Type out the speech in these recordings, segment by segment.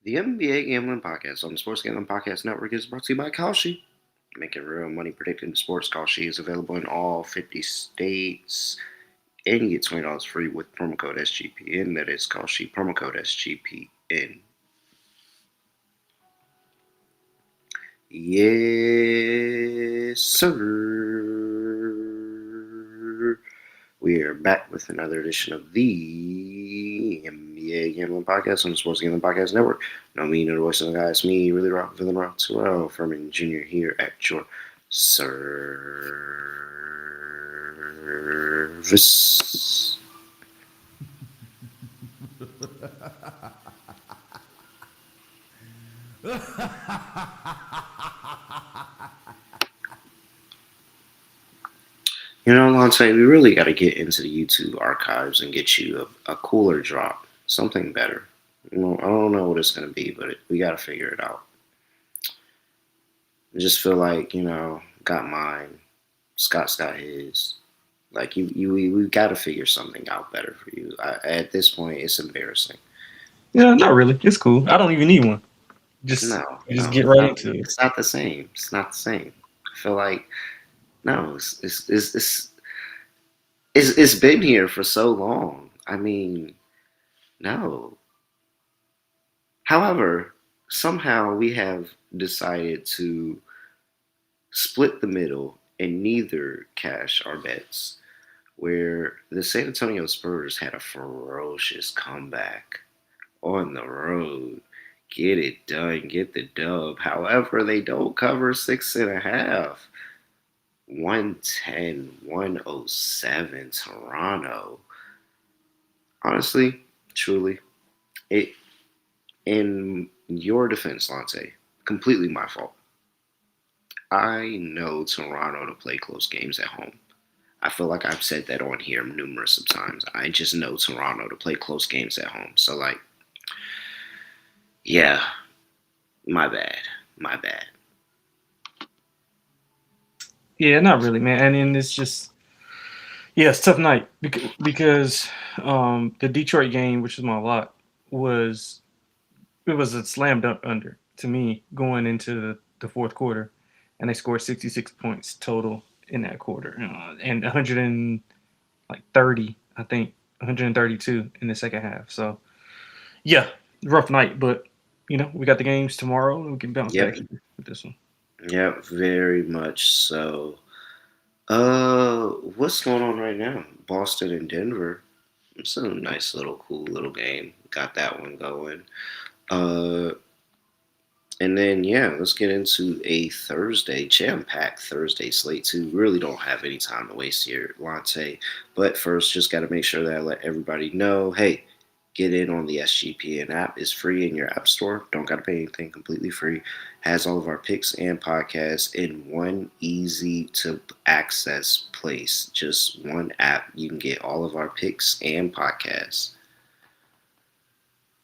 The NBA Gambling Podcast on the Sports Gambling Podcast Network is brought to you by Kalshi. Making real money predicting the sports. Kalshi is available in all 50 states. And you get $20 free with promo code SGPN. That is Kalshi, promo code SGPN. Yes, sir. We are back with another edition of the NBA Gambling Podcast on the Sports Gambling Podcast Network. No, me, no the voice of the guy. It's me, really rock, villain rock, Terrell Furman Jr. here at your service. You know, Lonte, we really got to get into the YouTube archives and get you a cooler drop, something better. You know, I don't know what it's going to be, but we got to figure it out. I just feel like, got mine, Scott's got his. Like, we got to figure something out better for you. At this point, it's embarrassing. Yeah, not really. It's cool. I don't even need one. Just No, just no, get right into it. it's not the same. It's not the same. I feel like, no, it's been here for so long. I mean, no. However, somehow we have decided to split the middle and neither cash our bets, where the San Antonio Spurs had a ferocious comeback on the road. Get it done, get the dub. However, they don't cover 6.5. 110, 107, Toronto. Honestly, truly, it in your defense, Lonte, completely my fault. I know Toronto to play close games at home. I feel like I've said that on here numerous of times. I just know Toronto to play close games at home. So, like, yeah, my bad. My bad. Yeah, not really, man. And then it's just it's tough night because the Detroit game, which is my lot, was it was a slam dunk under to me going into the fourth quarter, and they scored 66 points total in that quarter, and 130, I think 132 in the second half. So yeah, rough night, but we got the games tomorrow, and we can bounce back Yep, here with this one. yep, very much so. What's going on right now? Boston and Denver. It's a nice little, cool little game. Got that one going. Uh, and then let's get into a Thursday, jam-packed Thursday slate too. Really don't have any time to waste here, Lonte. But first, just got to make sure that I let everybody know, hey, get in on the SGPN app. It's free in your app store. Don't got to pay anything. Completely free. Has all of our picks and podcasts in one easy to access place. Just one app. You can get all of our picks and podcasts.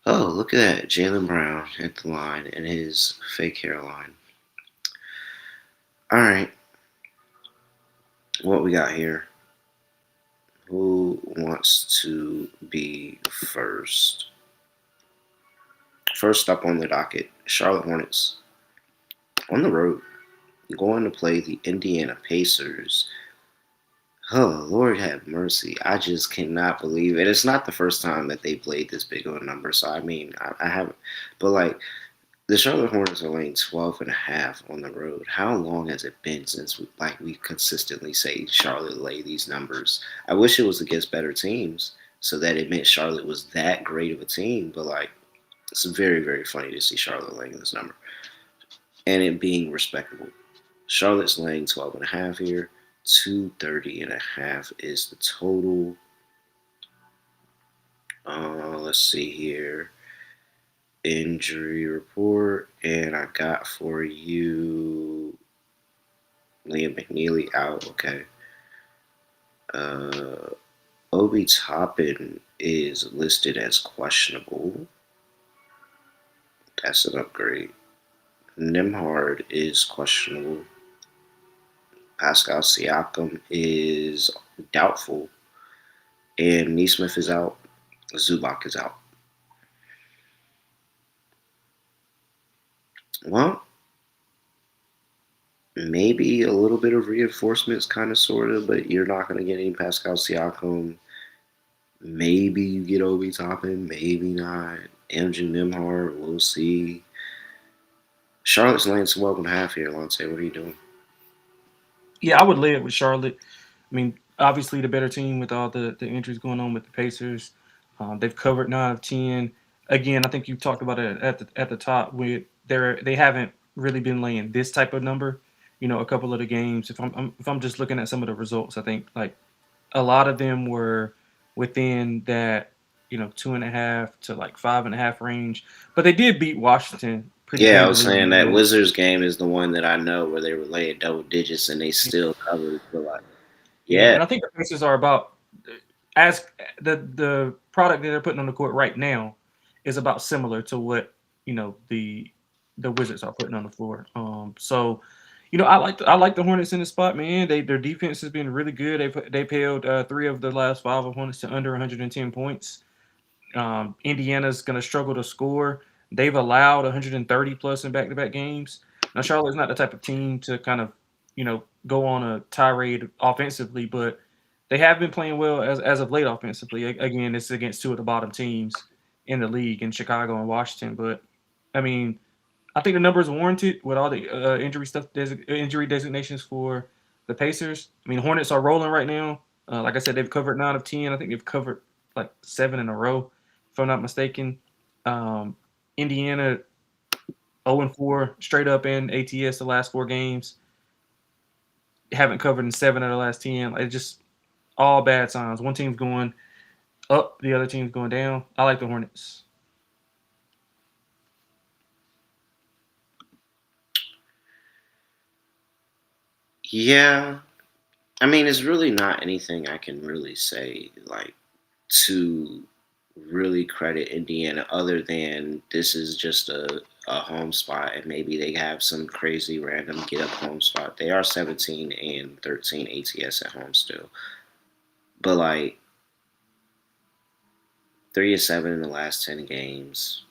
Oh, look at that. Jaylen Brown at the line and his fake hairline. All right. What we got here? Who wants to be first? First up on the docket, Charlotte Hornets on the road, going to play the Indiana Pacers. Oh, Lord have mercy. I just cannot believe it. It's not the first time that they played this big of a number. So, I mean, I haven't. But, like, the Charlotte Hornets are laying 12.5 on the road. How long has it been since we consistently say Charlotte lay these numbers? I wish it was against better teams so that it meant Charlotte was that great of a team. But, like, it's very, very funny to see Charlotte laying this number and it being respectable. Charlotte's laying 12.5 here. 230.5 is the total. Let's see here. Injury report, and I got for you Liam McNeely out. Okay. Obi Toppin is listed as questionable. That's an upgrade. Nemhard is questionable. Pascal Siakam is doubtful. And Neesmith is out. Zubac is out. Well, maybe a little bit of reinforcements, kind of, sort of, but you're not going to get any Pascal Siakam. Maybe you get Obi Toppin, maybe not. Andrew Nimhart, we'll see. Charlotte's laying some welcome half here, Lonte. What are you doing? Yeah, I would lay it with Charlotte. I mean, obviously the better team with all the injuries going on with the Pacers. They've covered 9 of 10. Again, I think you talked about it at the top. With they haven't really been laying this type of number. A couple of the games. If I'm just looking at some of the results, I think like a lot of them were within that 2.5 to like 5.5 range. But they did beat Washington pretty Yeah, I was handily. saying that Wizards game is the one that I know where they were laying double digits and they still covered. But like, Yeah, yeah, and I think the Pacers are about as the product that they're putting on the court right now is about similar to what the Wizards are putting on the floor. So I like the Hornets in the spot, man. Their defense has been really good. They've held 3 of the last 5 opponents to under 110 points. Indiana's going to struggle to score. They've allowed 130 plus in back-to-back games. Now, Charlotte's not the type of team to kind of, go on a tirade offensively, but they have been playing well as of late offensively. Again, it's against 2 of the bottom teams in the league in Chicago and Washington. But I mean, I think the number is warranted with all the injury designations for the Pacers. I mean, Hornets are rolling right now. Like I said, they've covered 9 of 10. I think they've covered like 7 in a row, if I'm not mistaken. Indiana 0-4 straight up in ATS the last 4 games. Haven't covered in 7 of the last 10. It's just all bad signs. One team's going up, the other team's going down. I like the Hornets. yeah. I mean, it's really not anything I can really say like to really credit Indiana other than this is just a home spot and maybe they have some crazy random get up home spot. They are 17 and 13 ATS at home still. But like 3-7 in the last 10 games.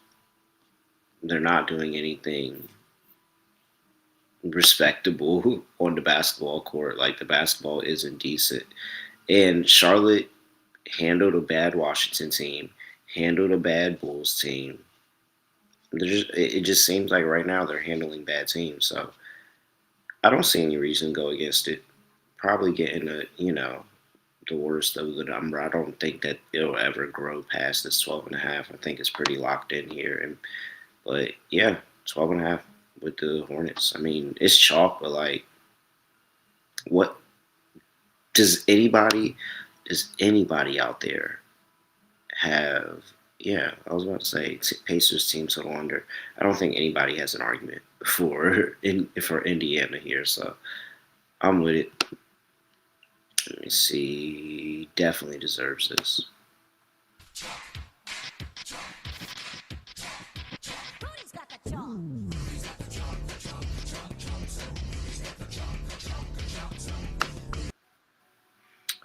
They're not doing anything respectable on the basketball court. Like the basketball isn't decent. And Charlotte handled a bad Washington team, handled a bad Bulls team. It just seems like right now they're handling bad teams. So I don't see any reason to go against it. Probably getting the worst of the number. I don't think that it'll ever grow past this 12.5. I think it's pretty locked in here. But yeah, 12.5 with the Hornets. I mean, it's chalk, but like, what does anybody out there have? Yeah, I was about to say Pacers team total under. I don't think anybody has an argument for Indiana here, so I'm with it. Let me see. Definitely deserves this.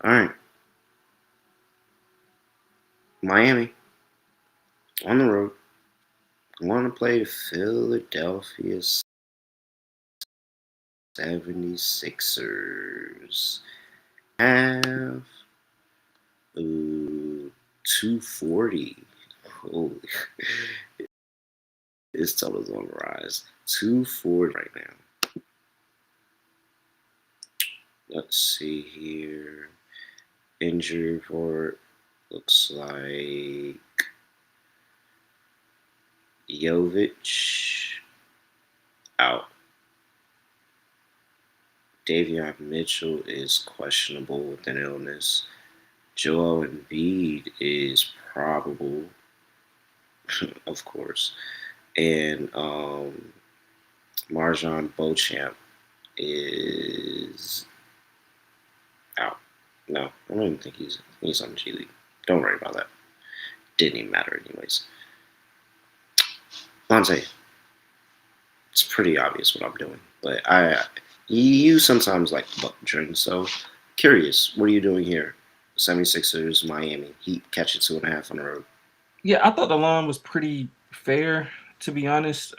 All right, Miami on the road. Want to play the Philadelphia 76ers. Have 240. Holy, his total's on the rise. 240 right now. Let's see here. Injury report looks like Jovic out. Davion Mitchell is questionable with an illness. Joel Embiid is probable, of course. And Marjan Beauchamp is out. No, I don't even think he's on G League. Don't worry about that. Didn't even matter anyways. Lonte, it's pretty obvious what I'm doing, but you sometimes like buck trends, so curious, what are you doing here? 76ers, Miami, Heat catch it 2.5 on the road. Yeah, I thought the line was pretty fair, to be honest.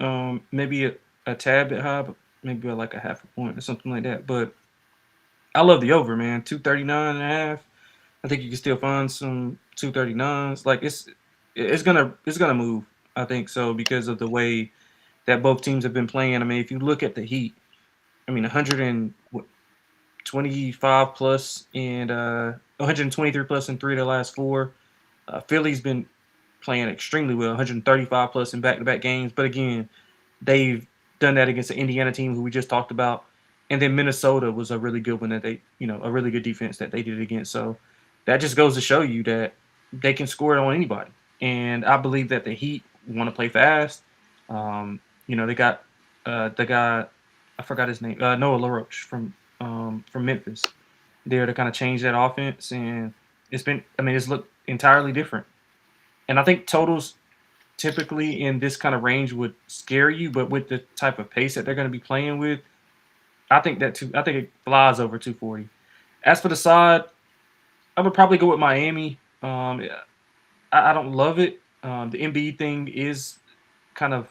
Maybe a tad bit high, but maybe like a half a point or something like that. But I love the over, man. 239.5. I think you can still find some 239s. Like it's gonna move. I think so because of the way that both teams have been playing. I mean, if you look at the Heat, I mean, 125 plus and 123 plus in three of the last four. Philly's been playing extremely well, 135 plus in back-to-back games. But again, they've done that against the Indiana team who we just talked about, and then Minnesota was a really good one that a really good defense that they did it against. So that just goes to show you that they can score it on anybody. And I believe that the Heat want to play fast. They got the guy, I forgot his name, Noah LaRoche from Memphis, there to kind of change that offense, and it's looked entirely different. And I think totals typically in this kind of range would scare you, but with the type of pace that they're going to be playing with, I think it flies over 240. As for the side, I would probably go with Miami. I don't love it. The Embiid thing is kind of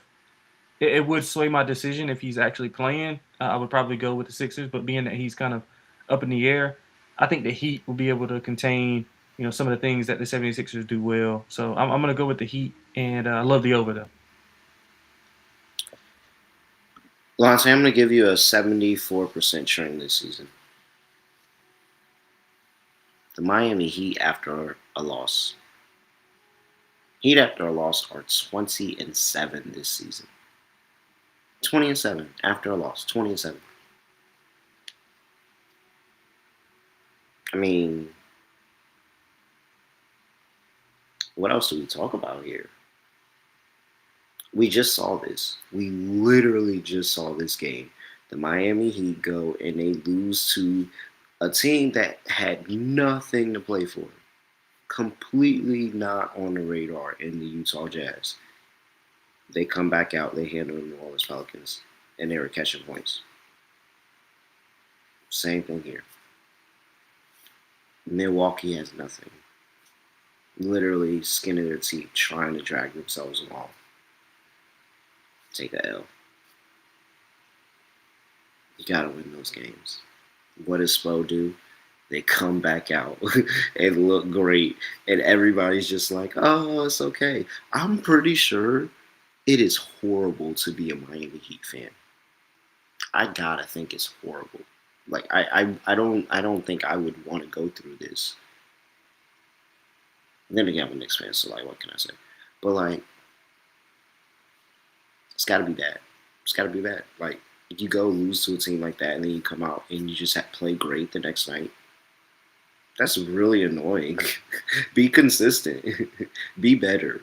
it would sway my decision if he's actually playing. I would probably go with the Sixers, but being that he's kind of up in the air, I think the Heat will be able to contain some of the things that the 76ers do well. So I'm going to go with the Heat, and I love the over though. Lonte, I'm going to give you a 74% trend this season. The Miami Heat after a loss. Heat after a loss are 20-7 this season. 20-7 after a loss. 20-7. I mean, what else do we talk about here? We just saw this. We literally just saw this game. The Miami Heat go and they lose to a team that had nothing to play for. Completely not on the radar in the Utah Jazz. They come back out, they handle the New Orleans Pelicans, and they were catching points. Same thing here. Milwaukee has nothing. Literally skin of their teeth trying to drag themselves along. Take a L. You gotta win those games. What does Spo do? They come back out and look great, and everybody's just like, "Oh, it's okay." I'm pretty sure it is horrible to be a Miami Heat fan. I gotta think it's horrible. Like I don't think I would want to go through this. Then again, I'm a Knicks fan, so like, what can I say? But like, it's gotta be bad. It's gotta be bad. Like, you go lose to a team like that, and then you come out and you just have to play great the next night. That's really annoying. Be consistent. Be better.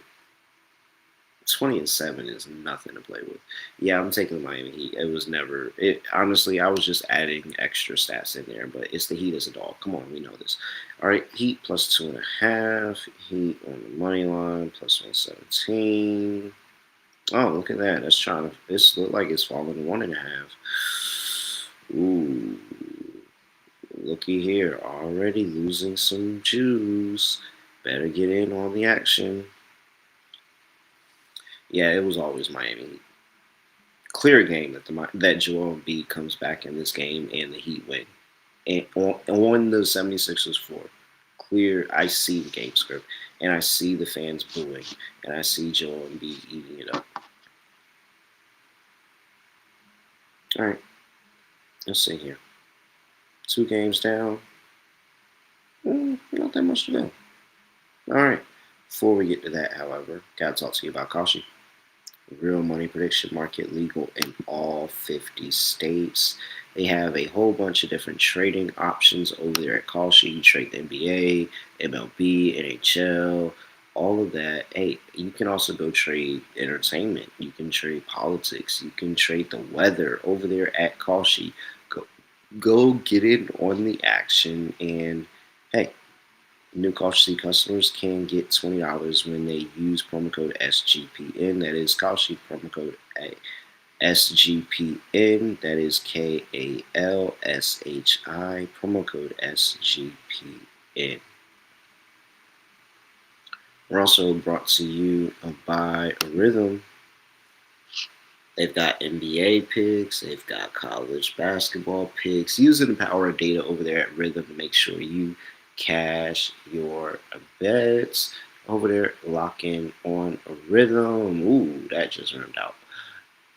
20-7 is nothing to play with. Yeah, I'm taking the Miami Heat. It was never it. Honestly, I was just adding extra stats in there, but it's the Heat as a dog. Come on, we know this. All right, Heat plus 2.5. Heat on the money line plus 117. Oh, look at that. That's trying to. This look like it's falling to 1.5. Ooh, looky here. Already losing some juice. Better get in on the action. Yeah, it was always Miami. Clear game that Joel Embiid comes back in this game and the Heat win. And on the 76ers floor. Clear, I see the game script. And I see the fans booing. And I see Joel Embiid eating it up. All right. Let's see here. 2 games down. Not that much to go. All right. Before we get to that, however, got to talk to you about Kalshi. Real money prediction market, legal in all 50 states. They have a whole bunch of different trading options over there at Kalshi. You trade the NBA, MLB, NHL, all of that. Hey, you can also go trade entertainment. You can trade politics. You can trade the weather over there at Kalshi. Go get in on the action, and hey, new Kalshi customers can get $20 when they use promo code SGPN. That is Kalshi promo code SGPN. That is KALSHI promo code SGPN. We're also brought to you by Rhythm. They've got NBA picks, they've got college basketball picks. Using the power of data over there at Rhythm to make sure you cash your bets over there. Lock in on a Rhythm. Ooh, that just rimmed out.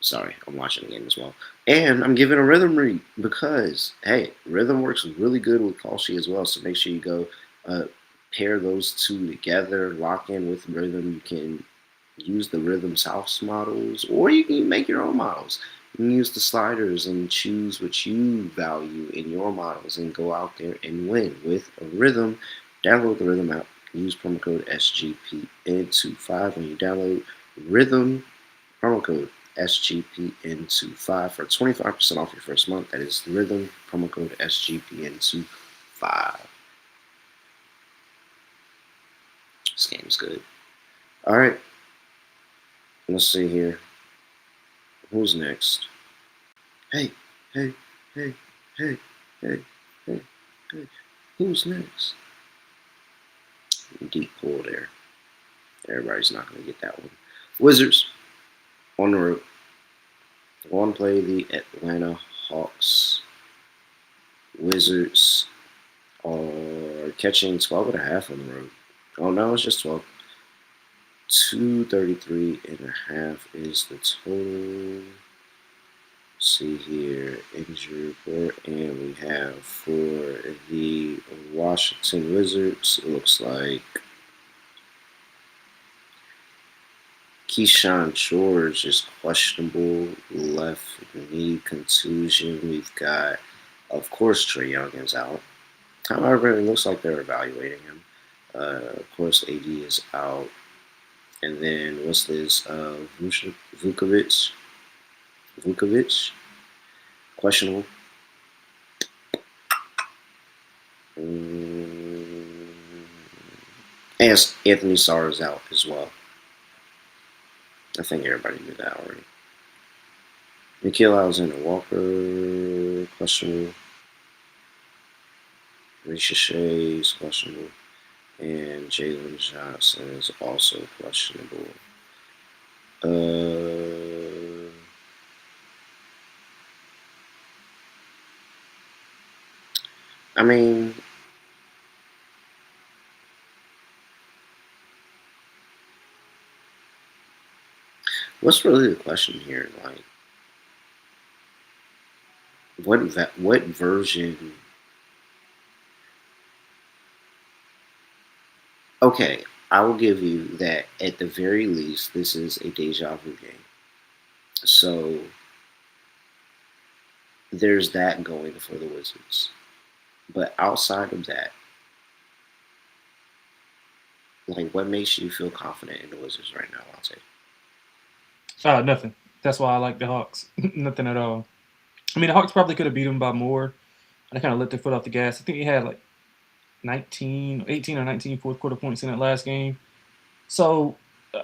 Sorry, I'm watching the game as well. And I'm giving a Rhythm read because, hey, Rhythm works really good with Kalshi as well. So make sure you go uh, pair those two together, lock in with Rhythm. You can use the Rhythm's house models, or you can make your own models. You can use the sliders and choose what you value in your models and go out there and win with a Rhythm. Download the Rhythm app. Use promo code SGPN25 when you download Rhythm. Promo code SGPN25 for 25% off your first month. That is Rhythm. Promo code SGPN25. This game's good. All right. Let's see here. Who's next? Hey, hey, hey, hey, hey, hey, hey. Who's next? Deep pull there. Everybody's not going to get that one. Wizards on the road. Go and play the Atlanta Hawks. Wizards are catching 12.5 on the road. Oh, no, it's just 12. 233.5 is the total. See here, injury report, and we have for the Washington Wizards, it looks like Keyshawn George is questionable, left knee contusion. We've got, of course, Trae Young is out. However, it looks like they're evaluating him. Of course, AD is out. And then what's this? Vukovic, questionable. And Anthony Sarr is out as well. I think everybody knew that already. Nikhil Alexander Walker, questionable. Risha Shea is questionable. And Jalen Johnson is also questionable. I mean, what's really the question here? Like, what version? Okay, I will give you that at the very least, this is a deja vu game. So there's that going for the Wizards. But outside of that, like, what makes you feel confident in the Wizards right now, Lonte? Nothing. That's why I like the Hawks. Nothing at all. I mean, the Hawks probably could have beat them by more. They kind of let their foot off the gas. I think they had like 18 or 19 fourth quarter points in that last game. So,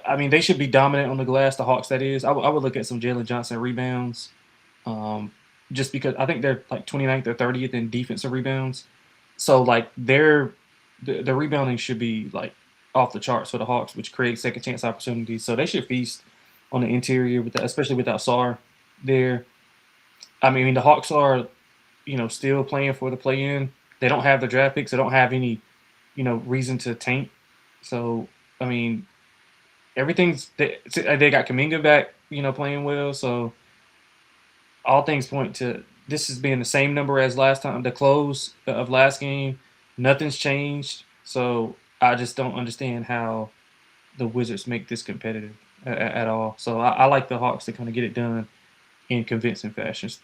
I mean, they should be dominant on the glass, the Hawks, that is. I would look at some Jalen Johnson rebounds um, just because I think they're like 29th or 30th in defensive rebounds. So, like, the rebounding should be like off the charts for the Hawks, which creates second chance opportunities. So they should feast on the interior, with that, especially without Sar there. I mean, the Hawks are, still playing for the play-in. They don't have the draft picks. They don't have any, reason to tank. So, I mean, they got Kaminga back, playing well. So all things point to this as being the same number as last time. The close of last game, nothing's changed. So I just don't understand how the Wizards make this competitive at all. So I like the Hawks to kind of get it done in convincing fashions.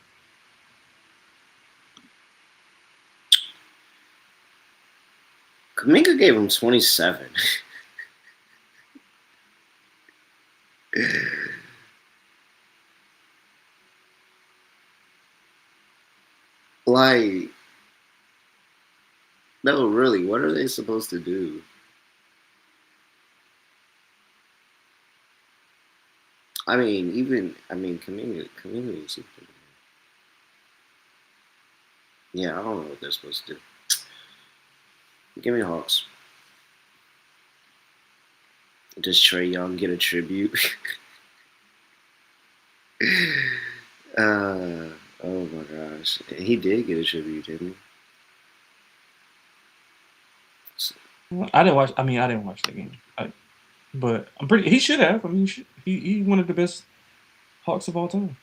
Kaminga gave him 27. Like, no, really, what are they supposed to do? Kaminga was super. Yeah, I don't know what they're supposed to do. Give me Hawks. Does Trae Young get a tribute? Oh my gosh, he did get a tribute, didn't he? I didn't watch. I mean, I didn't watch the game, but I'm pretty. He should have. I mean, he one of the best Hawks of all time.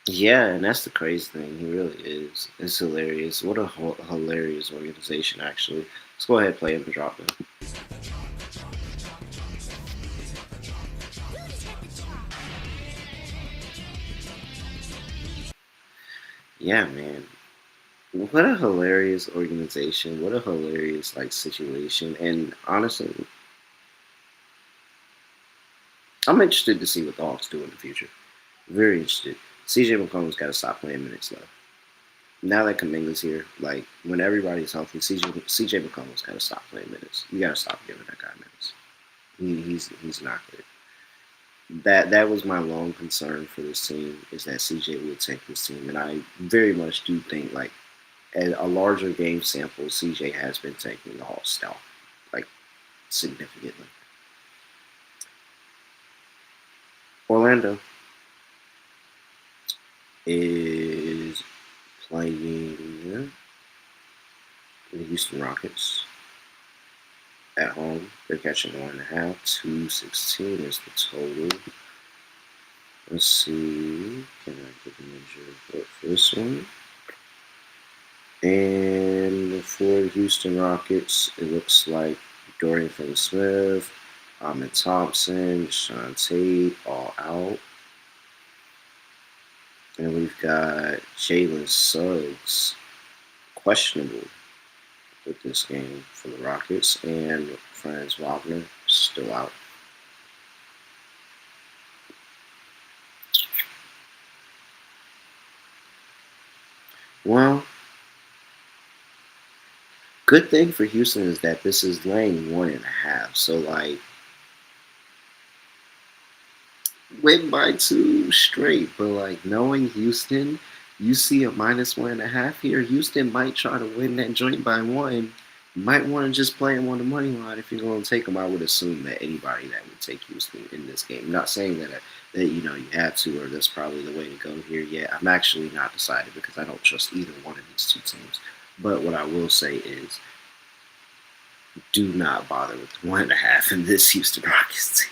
Yeah, and that's the crazy thing. He really is. It's hilarious. What a hilarious organization, actually. Let's go ahead and play him and drop him. Yeah, man. What a hilarious organization. What a hilarious like situation. And honestly, I'm interested to see what the Hawks do in the future. Very interested. CJ McCollum's got to stop playing minutes though. Now that Kaminga's here, like when everybody's healthy, CJ McCollum's got to stop playing minutes. You got to stop giving that guy minutes. He's not good. That was my long concern for this team is that CJ would take this team, and I very much do think like at a larger game sample, CJ has been taking the Hawks down like significantly. Orlando is playing the Houston Rockets at home. They're catching 1.5. 216 is the total. Let's see. Can I get the measure for this one? And for the Houston Rockets, it looks like Dorian Finney-Smith, Ahmed Thompson, Sean Tate, all out. And we've got Jalen Suggs, questionable with this game for the Rockets, and Franz Wagner still out. Well, good thing for Houston is that this is laying 1.5. So like win by 2 straight, but like knowing Houston, you see a -1.5 here. Houston might try to win that joint by 1. You might want to just play him on the money line if you're going to take them. I would assume that anybody that would take Houston in this game. Not saying that you have to or that's probably the way to go here yet. I'm actually not decided because I don't trust either one of these two teams. But what I will say is, do not bother with 1.5 in this Houston Rockets team.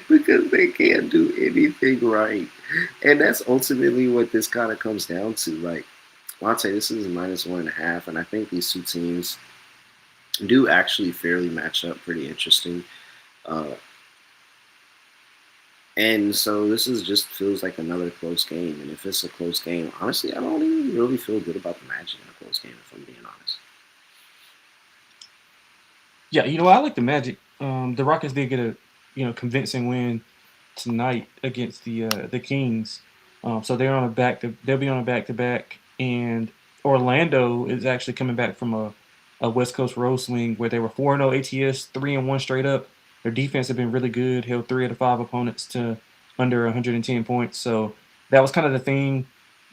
Because they can't do anything right. And that's ultimately what this kind of comes down to. Like, Lonte, this is -1.5, and I think these two teams do actually fairly match up pretty interesting. Uh, and so this is just feels like another close game. And if it's a close game, honestly, I don't even really feel good about the Magic in a close game, if I'm being honest. Yeah, I like the Magic. The Rockets did get a convincing win tonight against the Kings. So they'll be on a back to back, and Orlando is actually coming back from a West Coast road swing where they were 4-0 ATS, 3-1 straight up. Their defense had been really good, held 3 of the 5 opponents to under 110 points. So that was kind of the thing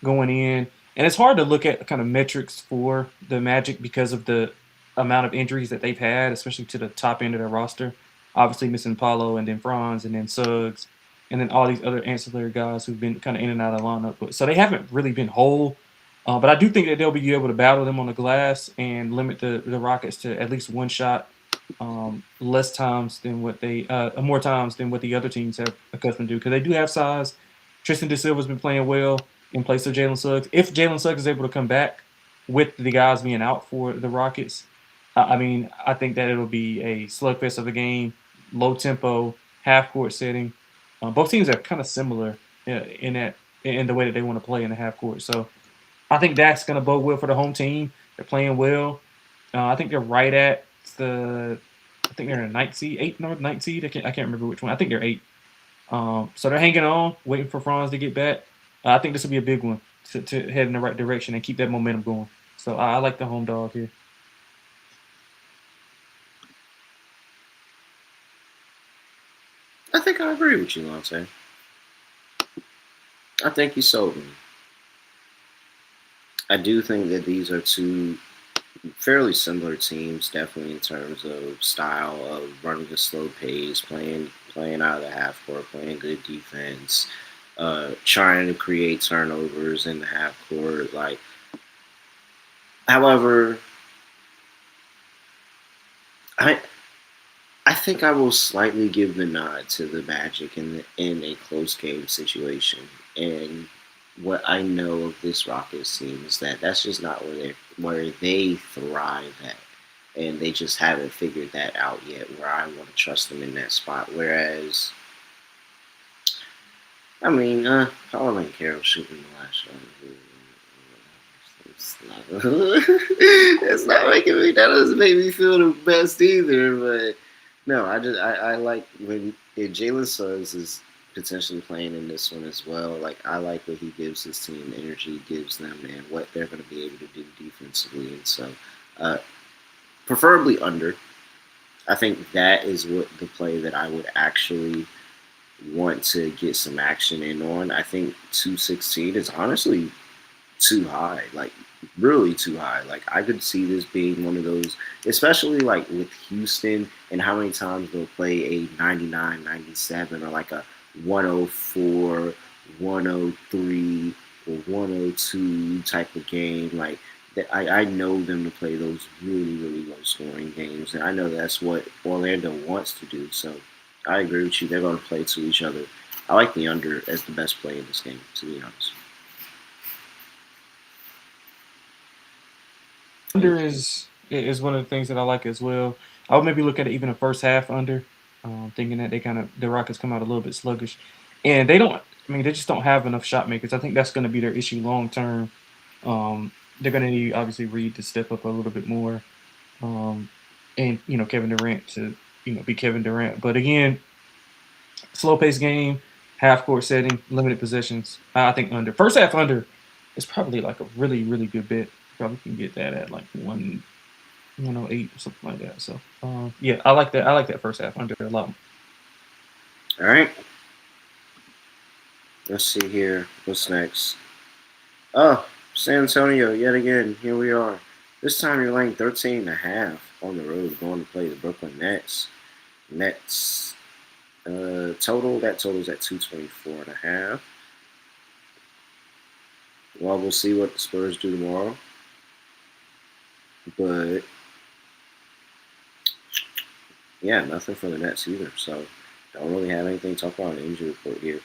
going in. And it's hard to look at kind of metrics for the Magic because of the amount of injuries that they've had, especially to the top end of their roster. Obviously missing Paulo and then Franz and then Suggs and then all these other ancillary guys who've been kind of in and out of the lineup. But so they haven't really been whole. But I do think that they'll be able to battle them on the glass and limit the Rockets to at least one shot, less times than more times than what the other teams have accustomed to, because they do have size. Tristan De Silva's been playing well in place of Jalen Suggs. If Jalen Suggs is able to come back with the guys being out for the Rockets, I mean, I think that it'll be a slugfest of a game, low tempo, half court setting. Both teams are kind of similar in the way that they want to play in the half court. So I think that's going to bode well for the home team. They're playing well. I think they're right at I think they're in a ninth seed, ninth seed. I can't remember which one. I think they're 8. So they're hanging on, waiting for Franz to get back. I think this will be a big one to head in the right direction and keep that momentum going. So I like the home dog here. I think I agree with you, Lonte. I think you sold me. I do think that these are two fairly similar teams, definitely in terms of style of running a slow pace, playing out of the half court, playing good defense, trying to create turnovers in the half court. Like, however, I I think I will slightly give the nod to the Magic in a close game situation. And what I know of this Rockets team is that that's just not where they thrive at, and they just haven't figured that out yet. Where I want to trust them in that spot. Whereas, I mean, Paul and Carroll shooting the last shot. It's not, it's not making me. That doesn't make me feel the best either. But no, I like when Jalen Suggs is potentially playing in this one as well. Like I like what he gives his team, the energy he gives them, and what they're going to be able to do defensively. And so, uh, preferably under. I think that is what the play that I would actually want to get some action in on. I think 216 is honestly too high, like really too high. Like I could see this being one of those, especially like with Houston and how many times they'll play a 99, 97, or like a 104, 103, or 102 type of game. Like that, I know them to play those really, really low scoring games, and I know that's what Orlando wants to do. So I agree with you. They're going to play to each other. I like the under as the best play in this game, to be honest. Under is one of the things that I like as well. I would maybe look at it even a first half under, thinking that the Rockets come out a little bit sluggish, and they don't. I mean, they just don't have enough shot makers. I think that's going to be their issue long term. They're going to need obviously Reed to step up a little bit more, um, and Kevin Durant to be Kevin Durant. But again, slow pace game, half court setting, limited possessions. I think under first half under is probably like a really really good bet. Probably can get that at like 108 or something like that. So yeah, I like that. I like that first half under a lot. All right, let's see here. What's next? Oh, San Antonio, yet again. Here we are. This time you're laying 13 and a half on the road going to play the Brooklyn Nets. Nets that totals at 224 and a half. Well, we'll see what the Spurs do tomorrow. But yeah, nothing for the Nets either. So don't really have anything to talk about on the injury report here.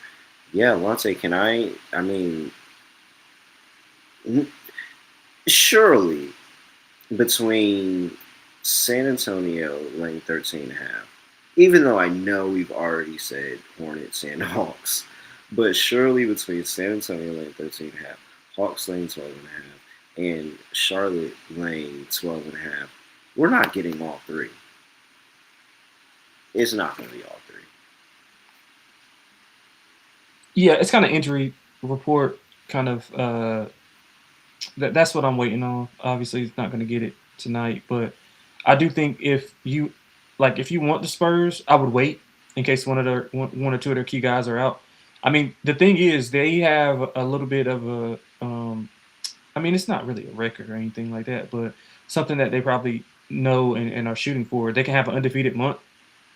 Yeah, Lonte, can I mean, surely between San Antonio laying 13 and a half, even though I know we've already said Hornets and Hawks, but surely between San Antonio laying 13 and a half, Hawks laying 12 and a half, and Charlotte laying 12 and a half, we're not getting all three. It's not going to be all three. Yeah, it's kind of injury report kind of that's what I'm waiting on. Obviously, it's not going to get it tonight, but I do think if you want the Spurs, I would wait in case one or two of their key guys are out. I mean, the thing is, they have a little bit of a. I mean, it's not really a record or anything like that, but something that they probably know and are shooting for. They can have an undefeated month.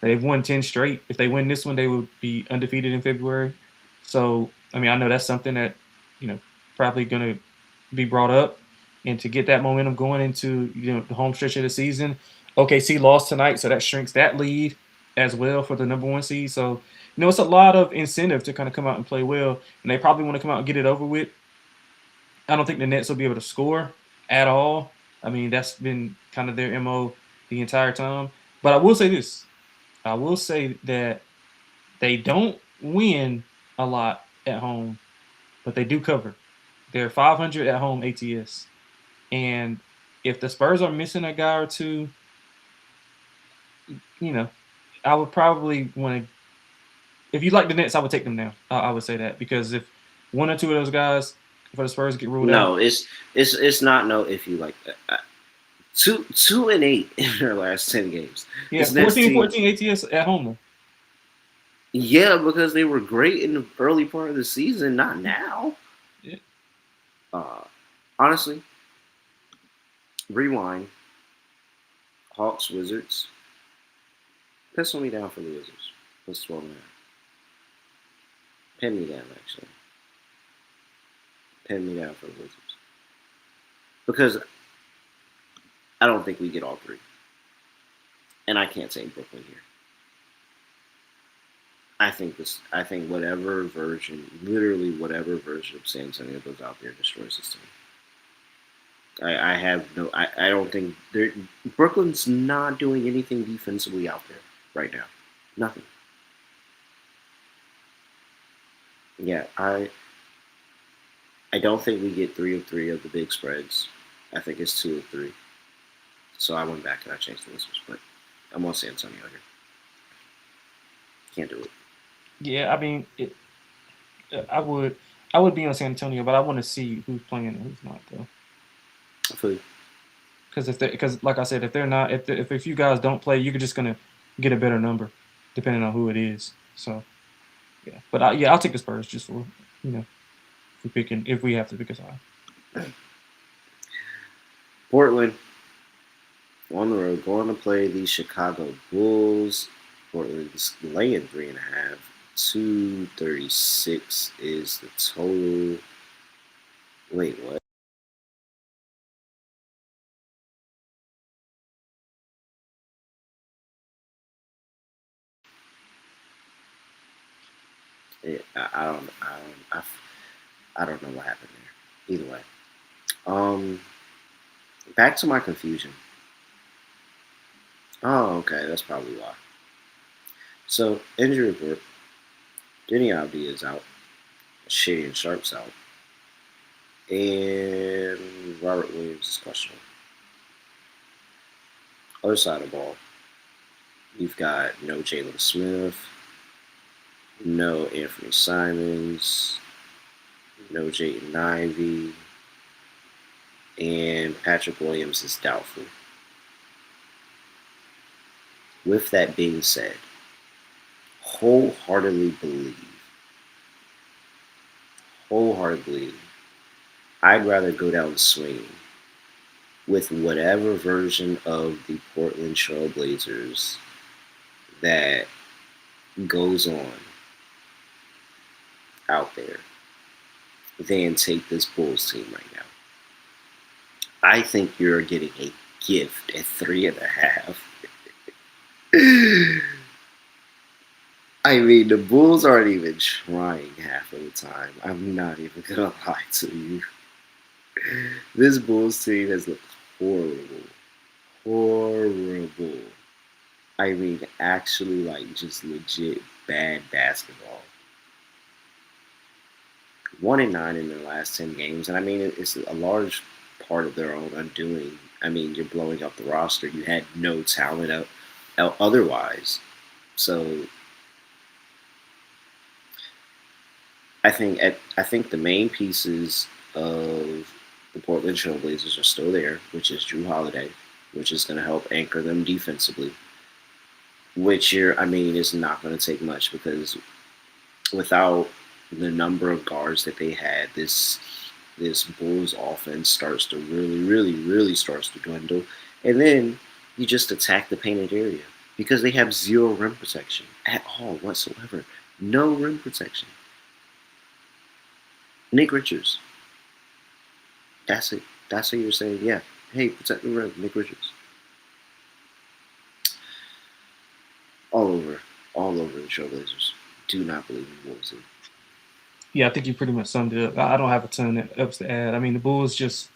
They've won 10 straight. If they win this one, they would be undefeated in February. So, I mean, I know that's something that, you know, probably going to be brought up. And to get that momentum going into, the home stretch of the season, OKC lost tonight, so that shrinks that lead as well for the number one seed. So, it's a lot of incentive to kind of come out and play well. And they probably want to come out and get it over with. I don't think the Nets will be able to score at all. I mean, that's been kind of their MO the entire time. But I will say this. I will say that they don't win a lot at home, but they do cover. They're 500 at home ATS. And if the Spurs are missing a guy or two, you know, I would probably want to. If you like the Nets, I would take them now. I would say that because if one or two of those guys for the Spurs get ruled out, No, it's not no if you like that. 2-8 in their last 10 games. yeah, This Nets 14 team, 14 ATS at home though. yeah, because they were great in the early part of the season, not now. Yeah. Uh, honestly, Rewind. Hawks, Wizards. Pencil me down for the Wizards. Plus 12 and a half. Pin me down, actually. Pin me down for the Wizards. Because I don't think we get all three. And I can't say Brooklyn here. I think whatever version, literally whatever version of San Antonio goes out there destroys this team. I have no. I don't think Brooklyn's not doing anything defensively out there right now. Nothing. Yeah, I don't think we get 3 of the big spreads. I think it's 2 of 3. So I went back and I changed the Wizards, but I'm on San Antonio here. Can't do it. Yeah, I mean, I would I would be on San Antonio, but I want to see who's playing and who's not though. I feel you. Because like I said, if they're not if you guys don't play, you're just gonna get a better number, depending on who it is. So yeah, but yeah, I'll take the Spurs just for if we have to pick a side. Portland on the road going to play the Chicago Bulls. Portland's laying 3.5. 236 is the total. Wait, what? I don't know what happened there. Either way, um, back to my confusion. Oh, okay, that's probably why. So injury report: Denny Aldi is out, Shea and Sharp's out, and Robert Williams is questionable. Other side of the ball, you've got no Jalen Smith, no Anthony Simons, no Jaden Ivey, and Patrick Williams is doubtful. With that being said, wholeheartedly believe, wholeheartedly, I'd rather go down swinging with whatever version of the Portland Trail Blazers that goes on out there than take this Bulls team right now. I think you're getting a gift at 3.5. I mean, the Bulls aren't even trying half of the time. I'm not even gonna lie to you. This Bulls team has looked horrible. Horrible. I mean, actually, like, just legit bad basketball. 1-9 in their last 10 games, and I mean, it's a large part of their own undoing. I mean, you're blowing up the roster. You had no talent otherwise. So I think the main pieces of the Portland Trailblazers are still there, which is Drew Holiday, which is going to help anchor them defensively. Which I mean, is not going to take much because without the number of guards that they had, this Bulls offense starts to really starts to dwindle, and then you just attack the painted area because they have zero rim protection at all whatsoever. No rim protection. Nick Richards. That's it. That's what you're saying. Yeah. Hey, protect the rim, Nick Richards. All over the Trailblazers. Do not believe in Wolves. Yeah, I think you pretty much summed it up. I don't have a ton else to add. I mean, the Bulls just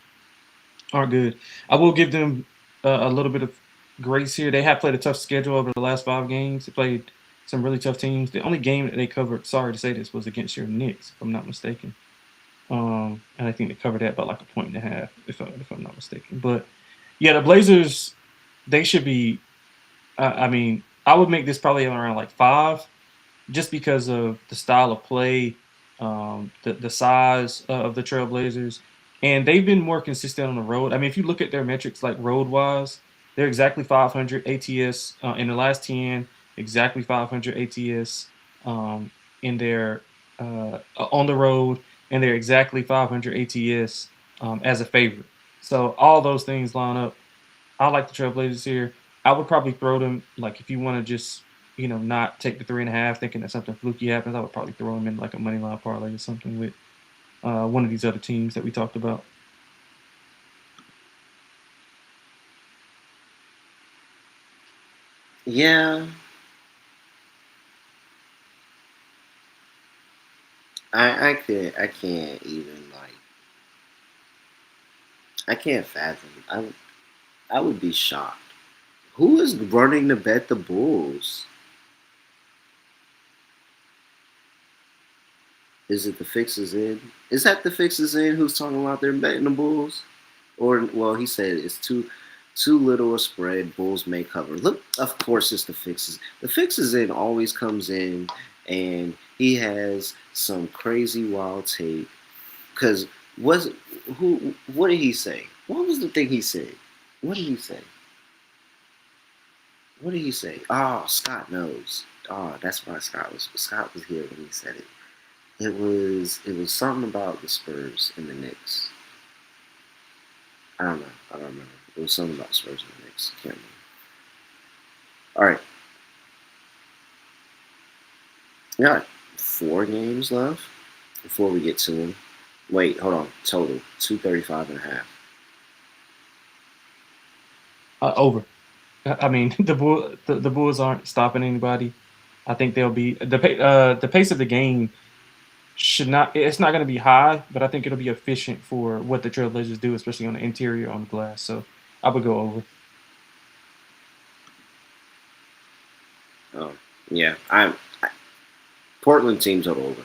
aren't good. I will give them a little bit of grace here. They have played a tough schedule over the last 5 games. They played some really tough teams. The only game that they covered, sorry to say this, was against your Knicks, if I'm not mistaken. And I think they covered that by like 1.5, if I'm not mistaken. But yeah, the Blazers, they should be. I mean, I would make this probably around like 5, just because of the style of play, the size of the Trailblazers, and they've been more consistent on the road. I mean, if you look at their metrics, like road wise, they're exactly 500 ATS in the last 10, exactly 500 ATS in their on the road, and they're exactly 500 ATS as a favorite. So all those things line up. I like the Trailblazers here. I would probably throw them like if you want to just not take the 3.5, thinking that something fluky happens. I would probably throw them in like a money line parlay or something with one of these other teams that we talked about. Yeah, I can't even like I can't fathom. I would be shocked. Who is running to bet the Bulls? Is it the Fixes in? Is that the Fixes in who's talking about they're betting the Bulls? Or well, he said it's too little a spread. Bulls may cover. Look, of course it's the Fixes. The Fixes in always comes in, and he has some crazy wild take. Cause was who? What did he say? What was the thing he said? What did he say? What did he say? Oh, Scott knows. Oh, that's why Scott was here when he said it. It was something about the Spurs and the Knicks. I don't know. I don't remember. It was something about Spurs and the Knicks. I can't remember. All right, we got 4 games left before we get to them. Wait, hold on. Total 235.5. Over. I mean, the Bulls aren't stopping anybody. I think they'll be the pace of the game should not. It's not going to be high, but I think it'll be efficient for what the Trailblazers do, especially on the interior on the glass. So I would go over. Oh, yeah. Portland team total over.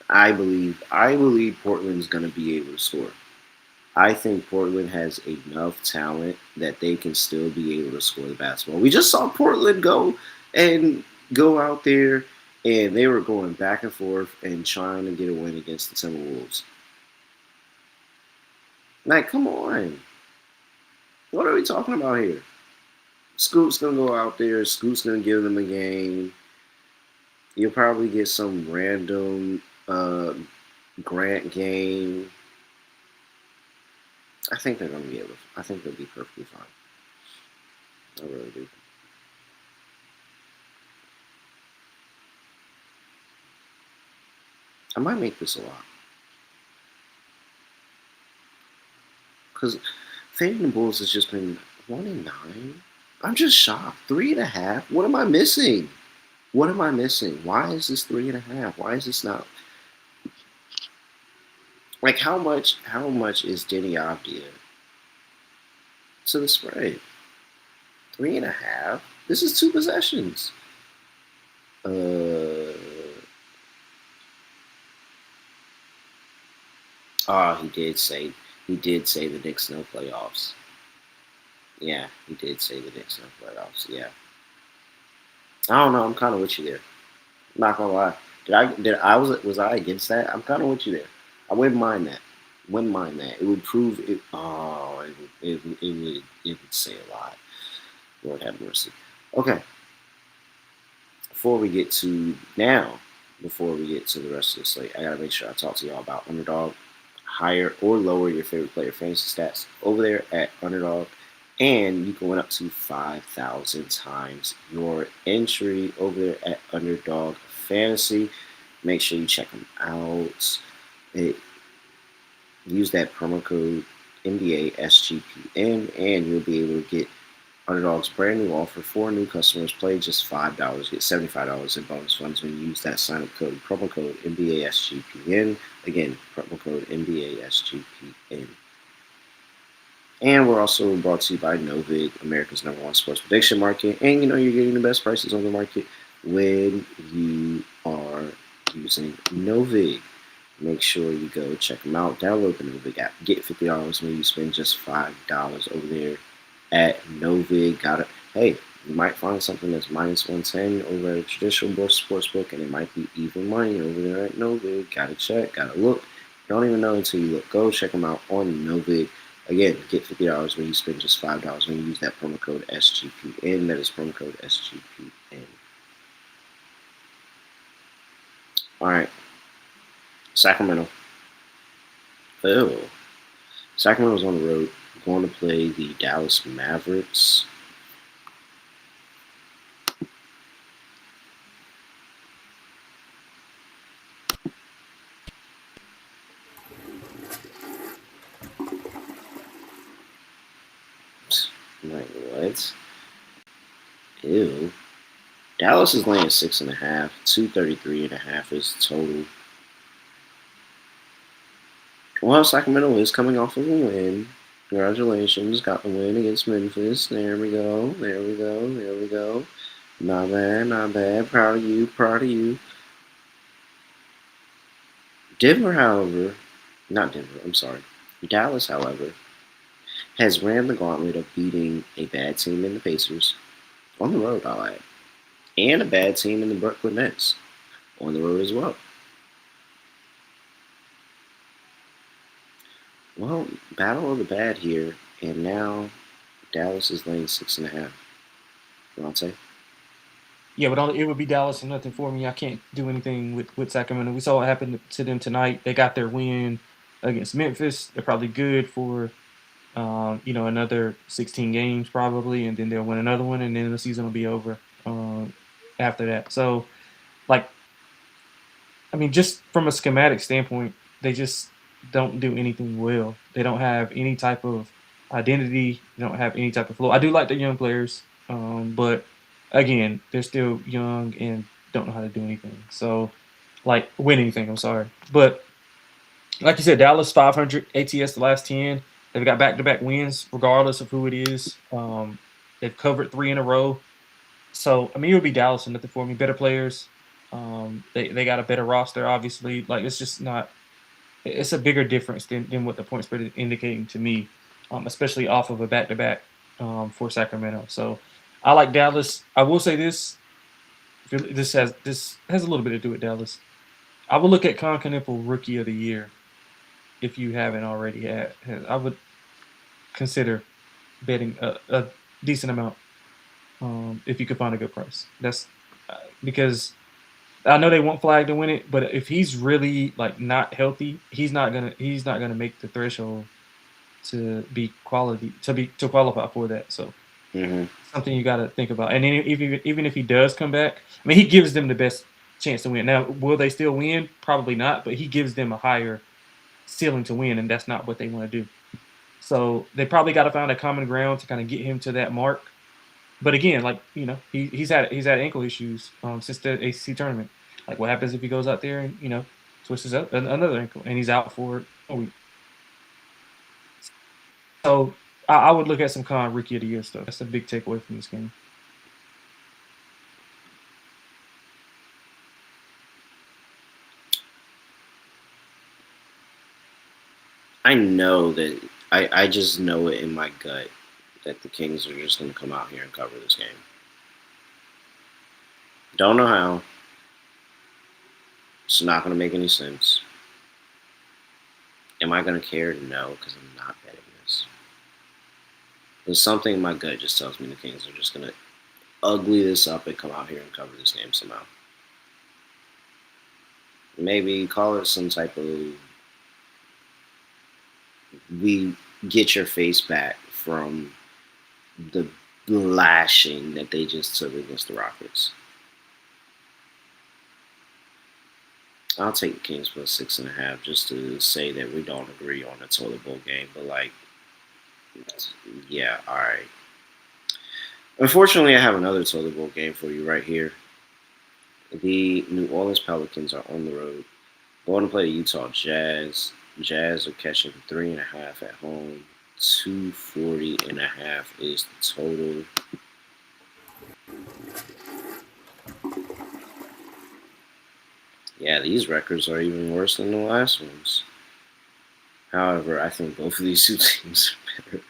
I believe Portland's going to be able to score. I think Portland has enough talent that they can still be able to score the basketball. We just saw Portland go out there and they were going back and forth and trying to get a win against the Timberwolves. Like, come on. What are we talking about here? Scoot's gonna go out there, Scoot's gonna give them a game. You'll probably get some random Grant game. I think they're gonna be able to I think they'll be perfectly fine. I really do. I might make this a lot. Because fading the Bulls has just been 1-9. I'm just shocked. 3.5. What am I missing? What am I missing? Why is this 3.5? Why is this not like how much is Denny Avdia to the spread? 3.5? This is 2 possessions. Uh he did say the Knicks no playoffs. Yeah, he did say the Knicks no playoffs. Yeah. I don't know. I'm kind of with you there. I'm not gonna lie. Was I against that? I'm kind of with you there. I wouldn't mind that. Wouldn't mind that. It would prove it. Oh, it would say a lot. Lord have mercy. Okay. Before we get to now, before we get to the rest of the slate, I gotta make sure I talk to y'all about Underdog. Higher or lower your favorite player fantasy stats over there at Underdog, and you can win up to 5,000 times your entry over there at Underdog Fantasy. Make sure you check them out. It, use that promo code NBA SGPN, and you'll be able to get Underdog's brand new offer for new customers. Play just $5, get $75 in bonus funds when you use that sign up code, promo code NBA SGPN. Again, promo code NBA SGPN. And we're also brought to you by Novid, America's #1 sports prediction market. And you're getting the best prices on the market when you are using Novid. Make sure you go check them out. Download the Novid app. Get $50 when you spend just $5 over there at Novid. Got it. Hey, you might find something that's -110 over at a traditional sports book, and it might be even money over there at Novid. Gotta check, gotta look. Don't even know until you look. Go check them out on Novid. Again, get $50 when you spend just $5 when you use that promo code SGPN. That is promo code SGPN. All right, Sacramento. Oh, Sacramento's on the road, going to play the Dallas Mavericks. Like, what? Ew. Dallas is laying 6.5. 233.5 is total. Well, Sacramento is coming off of a win. Congratulations, got the win against Memphis. There we go. There we go. There we go. Not bad, not bad. Proud of you, proud of you. Denver, however, not Denver, I'm sorry. Dallas, however, has ran the gauntlet of beating a bad team in the Pacers on the road, I'll add, and a bad team in the Brooklyn Nets on the road as well. Well, battle of the bad here, and now Dallas is laying 6.5. Lonte? Yeah, but it would be Dallas and nothing for me. I can't do anything with Sacramento. We saw what happened to them tonight. They got their win against Memphis. They're probably good for another 16 games probably, and then they'll win another one, and then the season will be over after that. So, like, I mean, just from a schematic standpoint, they just don't do anything well. They don't have any type of identity. They don't have any type of flow. I do like the young players, but again, they're still young and don't know how to do anything. So, like, win anything. I'm sorry, but like you said, Dallas 500 ATS the last 10. They've got back-to-back wins, regardless of who it is. They've covered 3 in a row. So I mean, it would be Dallas and nothing for me. Better players. They got a better roster, obviously. Like it's just not. It's a bigger difference than what the point spread is indicating to me, especially off of a back-to-back for Sacramento. So I like Dallas. I will say this. This has a little bit to do with Dallas. I would look at Conconnipple Rookie of the Year if you haven't already I would consider betting a decent amount if you could find a good price. That's because I know they want Flag to win it, but if he's really like not healthy, he's not gonna make the threshold to be quality to qualify for that. So Mm-hmm. something you got to think about. And then even if he does come back, I mean, he gives them the best chance to win. Now, will they still win? Probably not, but he gives them a higher ceiling to win, and that's not what they want to do. So they probably got to find a common ground to kind of get him to that mark. But again, like he's had ankle issues since the ACC tournament. Like, what happens if he goes out there and twists up another ankle and he's out for a week? So I would look at some kind of rookie of the year stuff. That's a big takeaway from this game. I know that I just know it in my gut that the Kings are just going to come out here and cover this game. Don't know how. It's not going to make any sense. Am I going to care? No, because I'm not betting this. There's something in my gut just tells me the Kings are just going to ugly this up and come out here and cover this game somehow. Maybe call it some type of we get your face back from the lashing that they just took against the Rockets. I'll take the Kings plus 6.5 just to say that we don't agree on the toilet bowl game. But like, yeah, all right. Unfortunately, I have another toilet bowl game for you right here. The New Orleans Pelicans are on the road, going to play the Utah Jazz. Jazz are catching 3.5 at home. 240.5 is the total. Yeah, these records are even worse than the last ones. However, I think both of these two teams are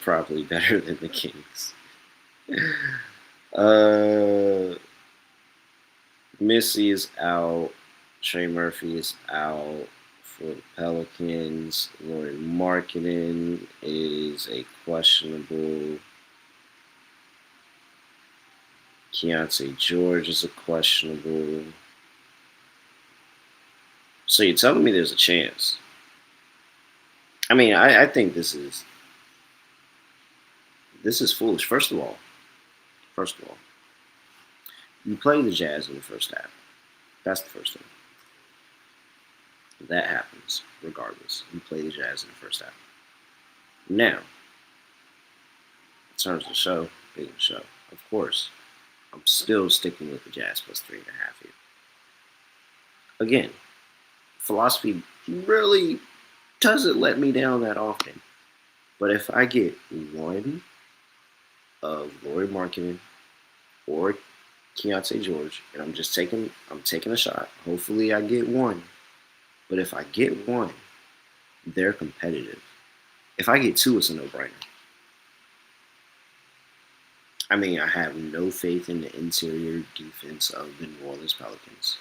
probably better than the Kings. Missy is out. Trey Murphy is out for the Pelicans. Lauren Marketing is a questionable. Keontae George is a questionable. So you're telling me there's a chance I mean, I think this is foolish. First of all, you play the Jazz in the first half. That's the first thing. That happens regardless. You play the Jazz in the first half. Now, in terms of the show, being the show, of course, I'm still sticking with the Jazz plus 3.5 here. Again, philosophy really doesn't let me down that often. But if I get one of Lauri Markkanen or Keontae George, and I'm taking a shot. Hopefully I get one. But if I get one, they're competitive. If I get two, it's a no-brainer. I mean, I have no faith in the interior defense of the New Orleans Pelicans.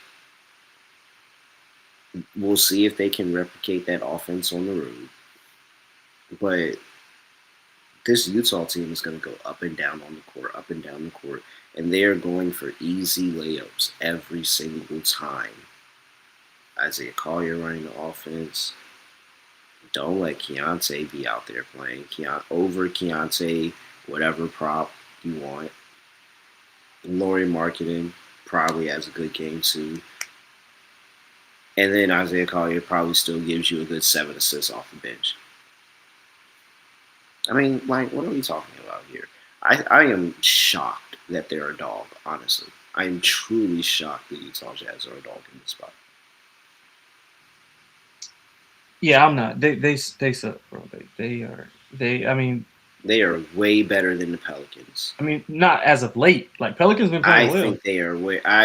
We'll see if they can replicate that offense on the road. But this Utah team is going to go up and down on the court, up and down the court, and they are going for easy layups every single time. Isaiah Collier running the offense. Don't let Keontae be out there playing. Over Keontae, whatever prop you want. Lauri Markkanen probably has a good game too. And then Isaiah Collier probably still gives you a good 7 assists off the bench. I mean, like, what are we talking about here? I am shocked that they're a dog, honestly. I am truly shocked that Utah Jazz are a dog in this spot. Yeah, I'm not. They suck, bro. I mean, they are way better than the Pelicans. I mean, not as of late. Like Pelicans been playing well. I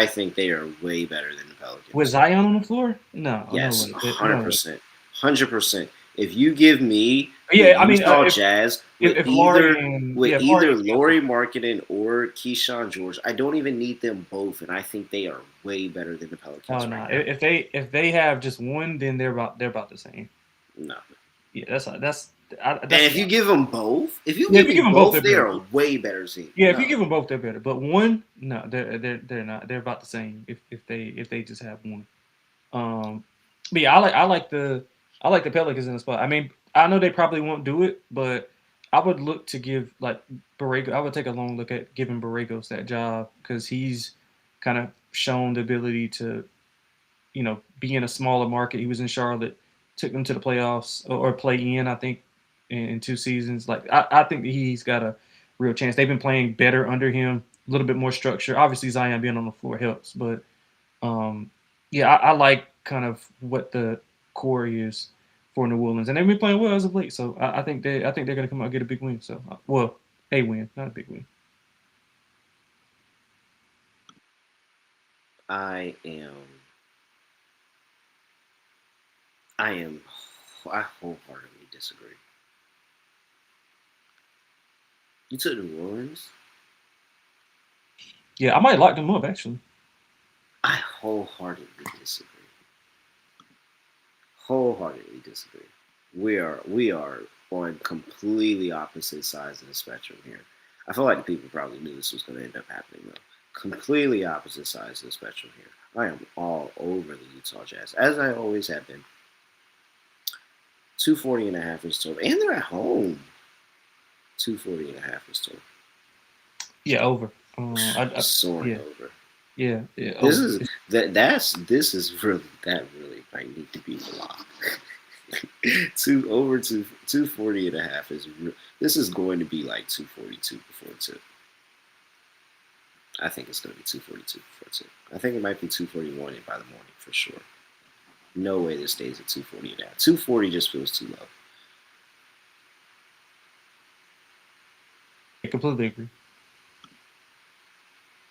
think they are way better than the Pelicans. Was Zion on the floor? No. Yes, 100%. 100%. If you give me Utah Jazz with either Lauri Markkanen or Keyshawn George, I don't even need them both, and I think they are way better than the Pelicans. Oh no! If they have just one, then they're about the same. No. Yeah, that's and if you give them both, they are way better team. Yeah, if you give them both, they're better. But one, no, they're not. They're about the same. If they just have one. But yeah, I like the Pelicans in the spot. I mean, I know they probably won't do it, but I would look to give like Borrego. I would take a long look at giving Borregos that job because he's kind of shown the ability to, be in a smaller market. He was in Charlotte, took them to the playoffs or play in. I think in 2 seasons. Like I think that he's got a real chance. They've been playing better under him, a little bit more structure. Obviously, Zion being on the floor helps, but yeah, I like kind of what the core is for New Orleans, and they've been playing well as of late. So I think they're going to come out and get a big win. So a win, not a big win. I wholeheartedly disagree. You took New Orleans? Yeah, I might lock them up actually. I wholeheartedly disagree. We are on completely opposite sides of the spectrum here. I feel like the people probably knew this was going to end up happening though. Completely opposite sides of the spectrum here. I am all over the Utah Jazz, as I always have been. 240.5 is total, and they're at home. 240.5 is total. Yeah, over. Soaring over. Yeah. This is really might need to be the lock. 240.5 is this is going to be like 242 before 2. I think it's going to be 242 before 2. I think it might be 241 by the morning for sure. No way this stays at 240 now. 240 just feels too low. I completely agree.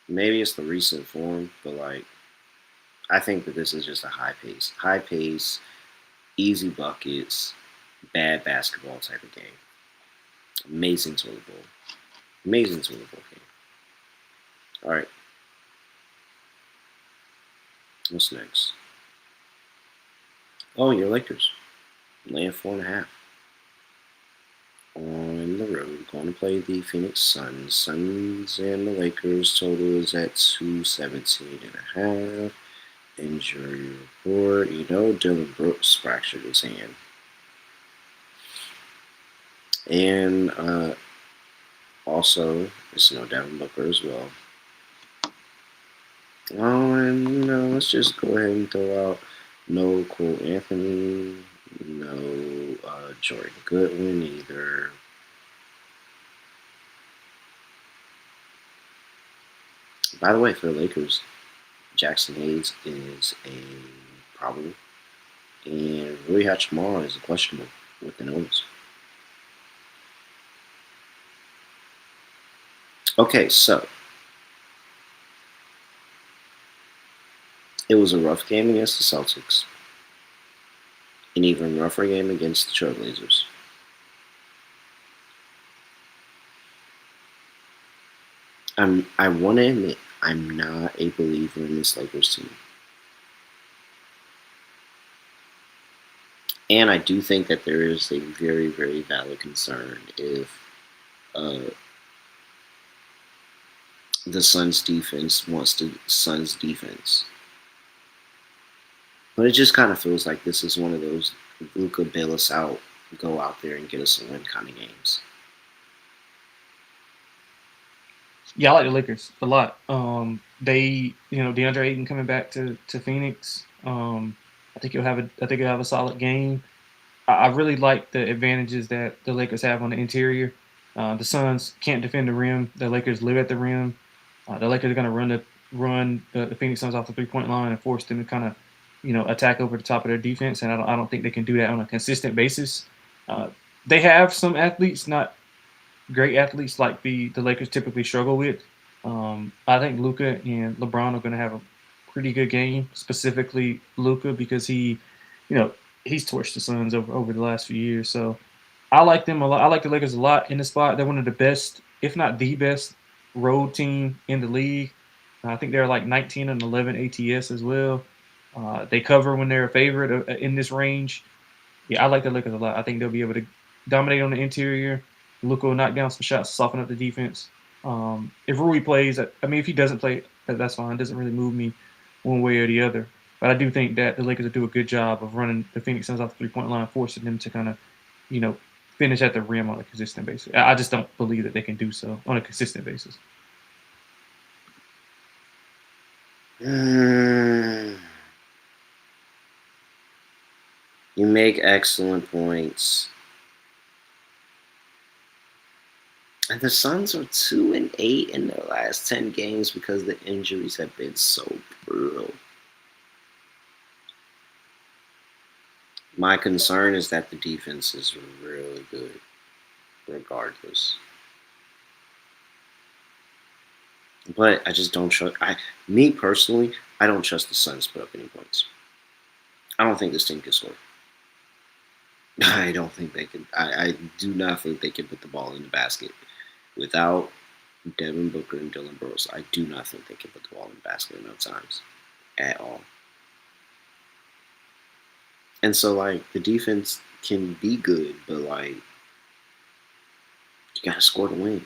Maybe it's the recent form, but like, I think that this is just a high pace, easy buckets, bad basketball type of game. Amazing toilet bowl game. All right. What's next? Oh, your Lakers. Laying 4.5. On the road, going to play the Phoenix Suns. Suns and the Lakers total is at 217.5. Injury report. Dylan Brooks fractured his hand. And also, it's no Devin Booker as well. Oh, and let's just go ahead and throw out no Cole Anthony, no Jordan Goodwin either. By the way, for the Lakers, Jackson Hayes is a problem, and Rui Hachimura is a questionable with the nose. Okay, so it was a rough game against the Celtics, an even rougher game against the Trailblazers. I want to admit I'm not a believer in this Lakers team. And I do think that there is a very, very valid concern if uh, the Suns defense wants the Suns defense. But it just kind of feels like this is one of those Luka bail us out, go out there and get us a win kind of games. Yeah, I like the Lakers a lot. They, DeAndre Ayton coming back to Phoenix. I think he'll have a solid game. I really like the advantages that the Lakers have on the interior. The Suns can't defend the rim. The Lakers live at the rim. The Lakers are going to run the Phoenix Suns off the 3-point line and force them to kind of, attack over the top of their defense. And I don't think they can do that on a consistent basis. Uh, they have some athletes, not great athletes like the Lakers typically struggle with. I think Luka and LeBron are going to have a pretty good game, specifically Luka because you know, he's torched the Suns over the last few years. So I like them a lot. I like the Lakers a lot in the spot. They're one of the best, if not the best, road team in the league. I think they're like 19 and 11 ATS as well. They cover when they're a favorite in this range. Yeah, I like the Lakers a lot. I think they'll be able to dominate on the interior. Luka will knock down some shots, soften up the defense. If Rui plays, I mean, if he doesn't play, that's fine. It doesn't really move me one way or the other. But I do think that the Lakers will do a good job of running the Phoenix Suns off the 3-point line, forcing them to kind of, you know, finish at the rim on a consistent basis. I just don't believe that they can do so on a consistent basis. Mm, you make excellent points. And the Suns are 2-8 in their last 10 games because the injuries have been so brutal. My concern is that the defense is really good, regardless. But I just don't trust. Me personally, I don't trust the Suns to put up any points. I don't think this team can score. I don't think they can. I do not think they can put the ball in the basket without Devin Booker and Dylan Brooks. I do not think they can put the ball in the basket enough times at all. And so, like, the defense can be good, but, like, you got to score to win.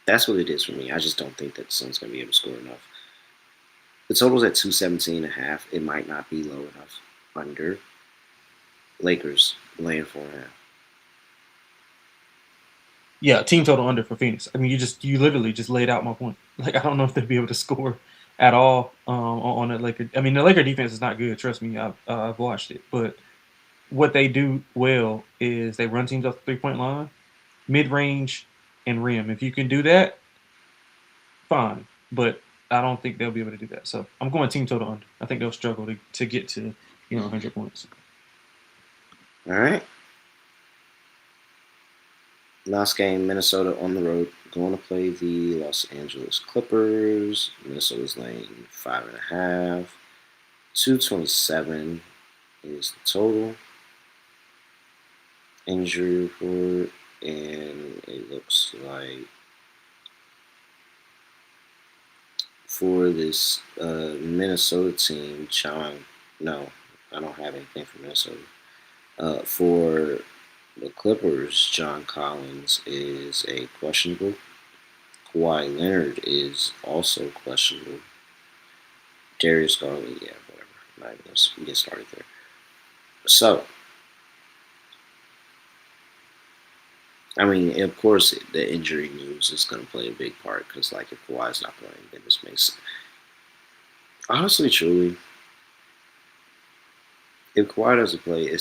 That's what it is for me. I just don't think that the Suns going to be able to score enough. The total's at 217.5. It might not be low enough. Under. Lakers laying 4.5. Yeah, team total under for Phoenix. I mean, you literally just laid out my point. Like, I don't know if they'll be able to score at all on the Laker. I mean, the Laker defense is not good. Trust me, I've watched it. But what they do well is they run teams off the 3-point line, mid range, and rim. If you can do that, fine. But I don't think they'll be able to do that. So I'm going team total under. I think they'll struggle to get to 100 points. All right. Last game, Minnesota on the road, going to play the Los Angeles Clippers. Minnesota's laying 5.5. 227 is the total. Injury report, and it looks like for this Minnesota team, no, I don't have anything for Minnesota. For the Clippers, John Collins is a questionable. Kawhi Leonard is also questionable. Darius Garland, yeah, whatever. I'm not even going to get started there. So, I mean, of course, the injury news is going to play a big part because, like, if Kawhi's not playing, then this makes honestly, truly, if Kawhi doesn't play,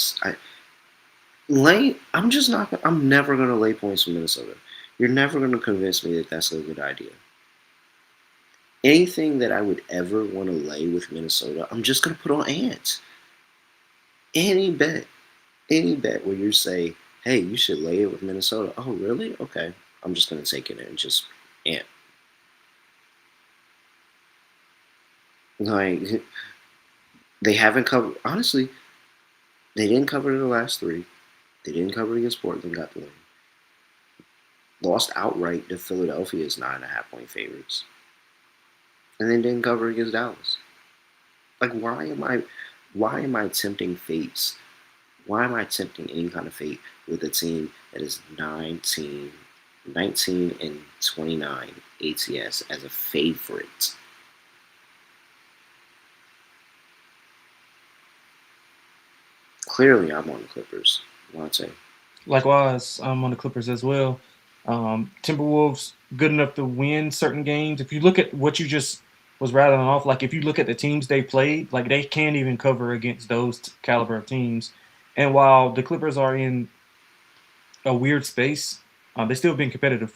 lay. I'm just not. I'm never going to lay points for Minnesota. You're never going to convince me that that's a good idea. Anything that I would ever want to lay with Minnesota, I'm just going to put on Ants. Any bet, any bet where you say, "Hey, you should lay it with Minnesota." Oh, really? Okay, I'm just going to take it and just Ant. Like they haven't covered. Honestly, they didn't cover the last three. They didn't cover against Portland. Got the win. Lost outright to Philadelphia's 9.5 point favorites, and then didn't cover against Dallas. Like, why am I tempting fates? Why am I tempting any kind of fate with a team that is 19 and 29 ATS as a favorite? Clearly, I'm on the Clippers. Lonte. Likewise, I'm on the Clippers as well. Timberwolves good enough to win certain games. If you look at what you just was rattling off, like if you look at the teams they played, like they can't even cover against those caliber of teams. And while the Clippers are in a weird space, they've still been competitive.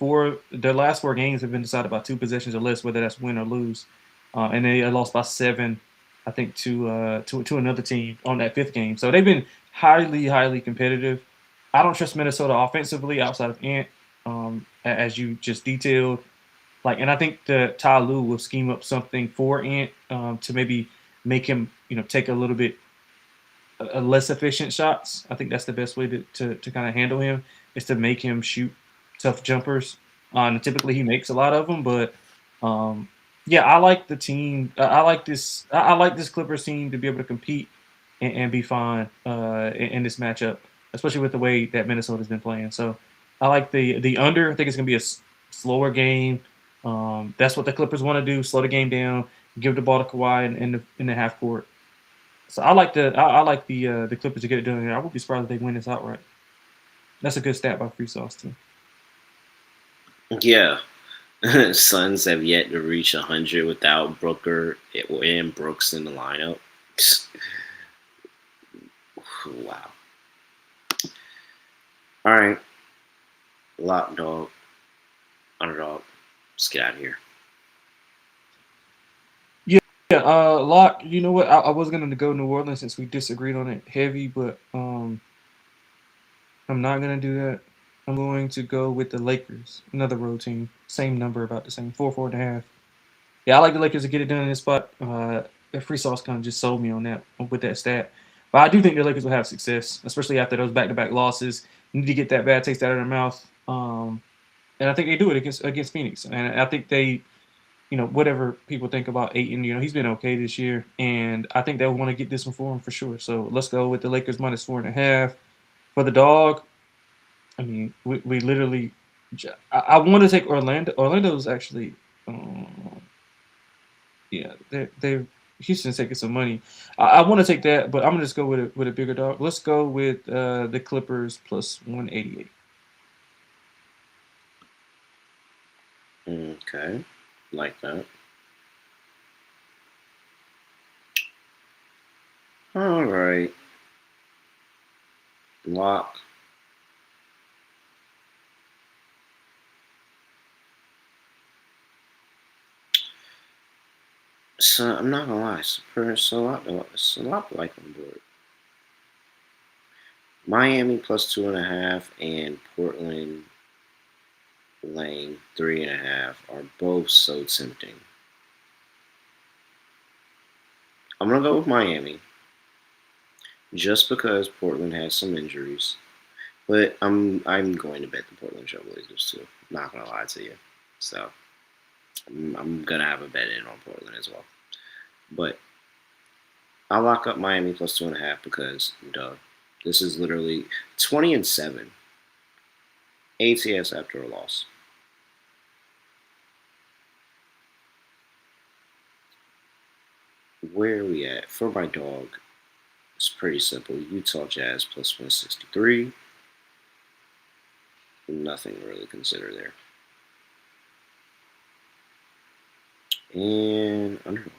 Their last four games have been decided by two possessions or less, whether that's win or lose. And they lost by seven, I think, to another team on that fifth game. So they've been highly competitive. I don't trust Minnesota offensively outside of Ant, as you just detailed. Like, and I think that Ty Lue will scheme up something for Ant to maybe make him, take a little bit less efficient shots. I think that's the best way to kind of handle him is to make him shoot tough jumpers. And typically he makes a lot of them, but um, yeah, I like the team. I like this. I like this Clippers team to be able to compete and be fine in this matchup, especially with the way that Minnesota's been playing. So I like the under. I think it's going to be a slower game. That's what the Clippers want to do: slow the game down, give the ball to Kawhi in the half court. So I like the Clippers to get it done. I would be surprised if they win this outright. That's a good stat by Free Sauce too. Yeah. Suns have yet to reach 100 without Brooker and Brooks in the lineup. Wow. All right. Lock dog. Underdog. Let's get out of here. Yeah, Lock. You know what? I was gonna go New Orleans since we disagreed on it heavy, but I'm not gonna do that. I'm going to go with the Lakers, another road team, same number, about the same, 4.5. Yeah, I like the Lakers to get it done in this spot. Free Sauce kind of just sold me on that with that stat, but I do think the Lakers will have success, especially after those back-to-back losses. Need to get that bad taste out of their mouth, and I think they do it against Phoenix. And I think they, whatever people think about Ayton, he's been okay this year, and I think they'll want to get this one for him for sure. So let's go with the Lakers minus 4.5 for the dog. I mean, we literally. I want to take Orlando. Orlando's actually, yeah, they Houston's taking some money. I want to take that, but I'm gonna just go with a bigger dog. Let's go with the Clippers plus 188. Okay. Like that. All right. Lock. So I'm not gonna lie, it's a lot like on board. Miami plus 2.5 and Portland laying 3.5 are both so tempting. I'm gonna go with Miami just because Portland has some injuries, but I'm going to bet the Portland Trailblazers too. Not gonna lie to you, so I'm gonna have a bet in on Portland as well. But I'll lock up Miami plus 2.5 because duh, this is literally 20-7 ATS after a loss. Where are we at? For my dog, it's pretty simple. Utah Jazz plus 163. nothing to really consider there. And Underdog.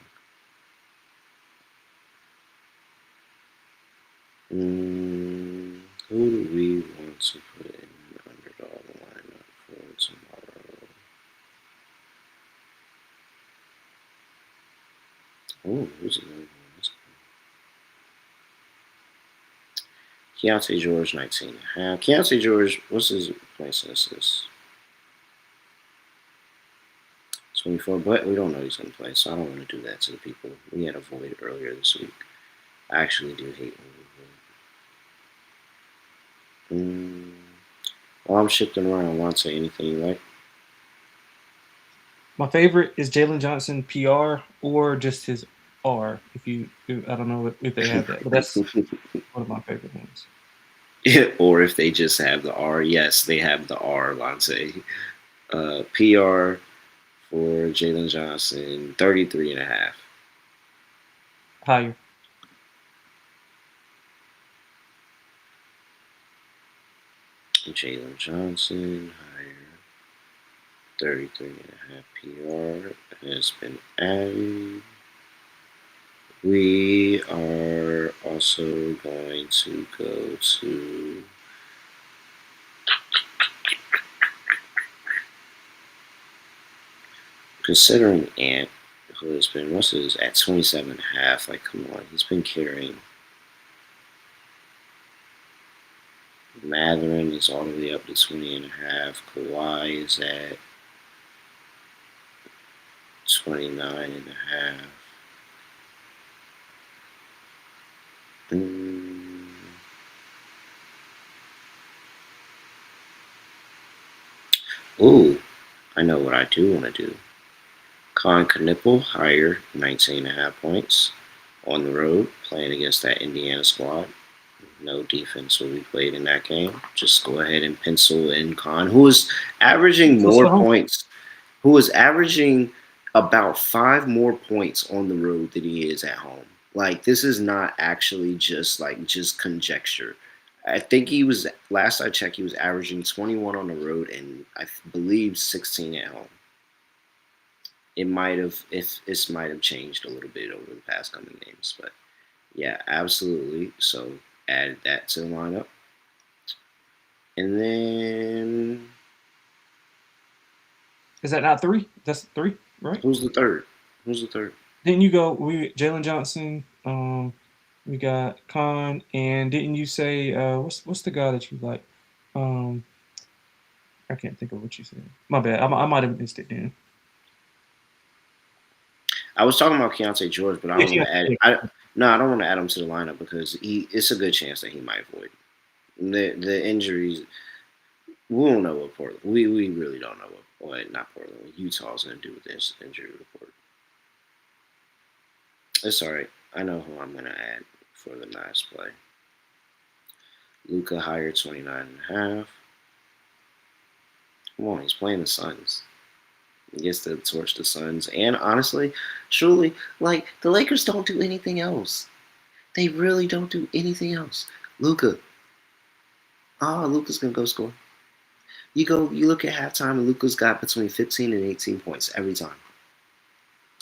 Who do we want to put in the Underdog lineup for tomorrow? Oh, who's another one? Keontae George, 19.5. Keontae George, what's his points and assists? 24, but we don't know he's going to play, so I don't want to do that to the people. We had a void earlier this week. I actually do hate when we void. While I'm shifting around, Lonte, anything you like? My favorite is Jalen Johnson PR or just his R. I don't know if they have that, but that's one of my favorite ones. Or if they just have the R. Yes, they have the R, Lonte. PR for Jalen Johnson, 33.5. Higher. Jalen Johnson, higher. 33.5 PR has been added. We are also going to go to considering Ant, who has been at 27.5. Like, come on, he's been carrying. Matherin is all the way up to 20.5. Kawhi is at 29.5. Ooh, I know what I do want to do. Con Knipple, higher, 19.5 points. On the road, playing against that Indiana squad. No defense will be played in that game. Just go ahead and pencil in Con, who is averaging more points, who is averaging about 5 more points on the road than he is at home. Like, this is not actually just conjecture. I think last I checked, he was averaging 21 on the road and I believe 16 at home. It might have changed a little bit over the past coming games, but yeah, absolutely. So add that to the lineup. And then is that not 3? That's 3, right? Who's the third? Didn't you go Jalen Johnson, we got Con, and didn't you say what's the guy that you like? I can't think of what you said. My bad. I might have missed it then. I was talking about Keontae George, but I don't want to add. I don't want to add him to the lineup because it's a good chance that he might void. The injuries. We don't know what Portland. We really don't know what not Portland. What Utah's going to do with this injury report. It's all right. I know who I'm going to add for the nice play. Luka higher 29.5. Come on, he's playing the Suns. He gets to torch the Suns. And honestly, truly, like, the Lakers don't do anything else. They really don't do anything else. Luka. Luka's going to go score. You look at halftime, and Luka's got between 15 and 18 points every time.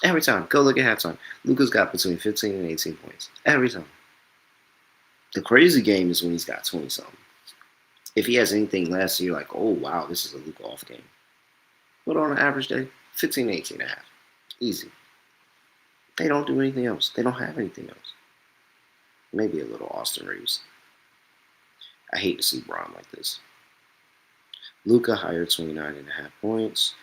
Every time. Go look at halftime. Luka's got between 15 and 18 points. Every time. The crazy game is when he's got 20-something. If he has anything less, you're like, oh, wow, this is a Luka off game. But on an average day, 15 to 18 and a half. Easy. They don't do anything else. They don't have anything else. Maybe a little Austin Reeves. I hate to see Braun like this. Luka higher 29.5 points.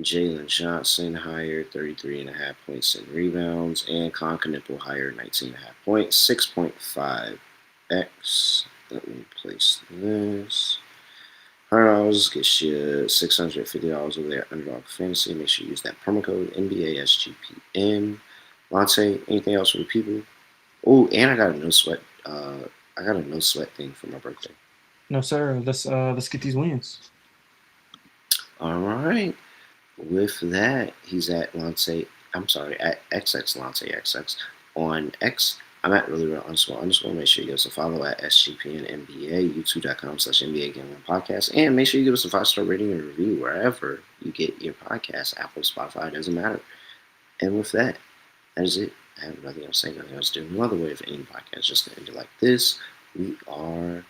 Jalen Johnson higher 33.5 points and rebounds. And Concanipple higher 19.5 points. 6.5x. Let me place this. $100 gets you $650 over there at Underdog Fantasy. Make sure you use that promo code NBA SGPN. Lonte, anything else for the people? Oh, and I got a no sweat. Thing for my birthday. No, sir. Let's get these wins. All right. With that, he's at Lonte. I'm sorry, at XX Lonte XX on X, I'm at really real underscore. Make sure you give us a follow at SGPN NBA, youtube.com/NBA Gambling Podcast. And make sure you give us a 5-star rating and review wherever you get your podcast. Apple, Spotify, doesn't matter. And with that, that is it. I have nothing else to say, nothing else to do. No other way of ending podcast, just to end it like this. We are